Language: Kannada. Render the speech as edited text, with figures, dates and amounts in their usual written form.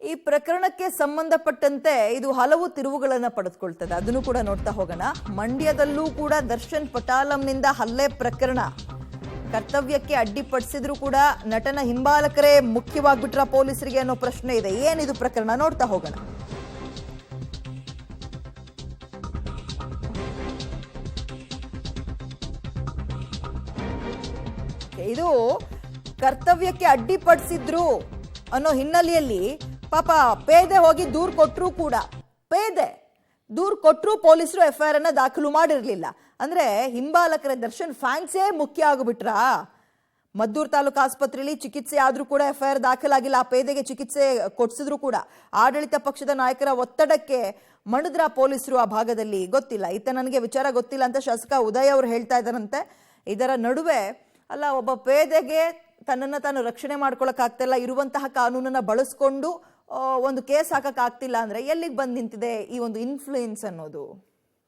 ಈ ಪ್ರಕರಣಕ್ಕೆ ಸಂಬಂಧಪಟ್ಟಂತೆ ಇದು ಹಲವು ತಿರುವುಗಳನ್ನು ಪಡೆದುಕೊಳ್ತದೆ. ಅದನ್ನು ಕೂಡ ನೋಡ್ತಾ ಹೋಗೋಣ. ಮಂಡ್ಯದಲ್ಲೂ ಕೂಡ ದರ್ಶನ್ ಪಟಾಲಂನಿಂದ ಹಲ್ಲೆ ಪ್ರಕರಣ. ಕರ್ತವ್ಯಕ್ಕೆ ಅಡ್ಡಿಪಡಿಸಿದ್ರು ಕೂಡ ನಟನ ಹಿಂಬಾಲಕರೇ ಮುಖ್ಯವಾಗ್ಬಿಟ್ರ ಪೊಲೀಸರಿಗೆ ಅನ್ನೋ ಪ್ರಶ್ನೆ ಇದೆ. ಏನಿದು ಪ್ರಕರಣ ನೋಡ್ತಾ ಹೋಗೋಣ. ಇದು ಕರ್ತವ್ಯಕ್ಕೆ ಅಡ್ಡಿಪಡಿಸಿದ್ರು ಅನ್ನೋ ಹಿನ್ನೆಲೆಯಲ್ಲಿ ಪಾಪ ಪೇದೆ ಹೋಗಿ ದೂರು ಕೊಟ್ಟರು ಕೂಡ ದೂರು ಕೊಟ್ಟರು ಪೊಲೀಸರು ಎಫ್ಐಆರ್ ಅನ್ನ ದಾಖಲು ಮಾಡಿರಲಿಲ್ಲ. ಅಂದ್ರೆ ಹಿಂಬಾಲಕರ ದರ್ಶನ್ ಫ್ಯಾನ್ಸೇ ಮುಖ್ಯ ಆಗಿಬಿಟ್ರಾ? ಮದ್ದೂರು ತಾಲೂಕು ಆಸ್ಪತ್ರೆಯಲ್ಲಿ ಚಿಕಿತ್ಸೆ ಆದ್ರೂ ಕೂಡ ಎಫ್ಐಆರ್ ದಾಖಲಾಗಿಲ್ಲ. ಆ ಪೇದೆಗೆ ಚಿಕಿತ್ಸೆ ಕೊಡಿಸಿದ್ರು ಕೂಡ ಆಡಳಿತ ಪಕ್ಷದ ನಾಯಕರ ಒತ್ತಡಕ್ಕೆ ಮಣಿದ್ರ ಪೊಲೀಸರು ಆ ಭಾಗದಲ್ಲಿ. ಗೊತ್ತಿಲ್ಲ, ಈತ ನನಗೆ ವಿಚಾರ ಗೊತ್ತಿಲ್ಲ ಅಂತ ಶಾಸಕ ಉದಯ್ ಅವರು ಹೇಳ್ತಾ ಇದ್ದಾರಂತೆ. ಇದರ ನಡುವೆ ಅಲ್ಲ, ಒಬ್ಬ ಪೇದೆಗೆ ತನ್ನನ್ನು ತಾನು ರಕ್ಷಣೆ ಮಾಡ್ಕೊಳಕ್ ಆಗ್ತಿಲ್ಲ, ಇರುವಂತಹ ಕಾನೂನನ್ನ ಬಳಸ್ಕೊಂಡು ಒಂದು ಕೇಸ್ ಹಾಕಕ್ ಆಗ್ತಿಲ್ಲ ಅಂದ್ರೆ ಎಲ್ಲಿಗೆ ಬಂದು ನಿಂತಿದೆ ಈ ಒಂದು ಇನ್ಫ್ಲೂಯೆನ್ಸ್ ಅನ್ನೋದು?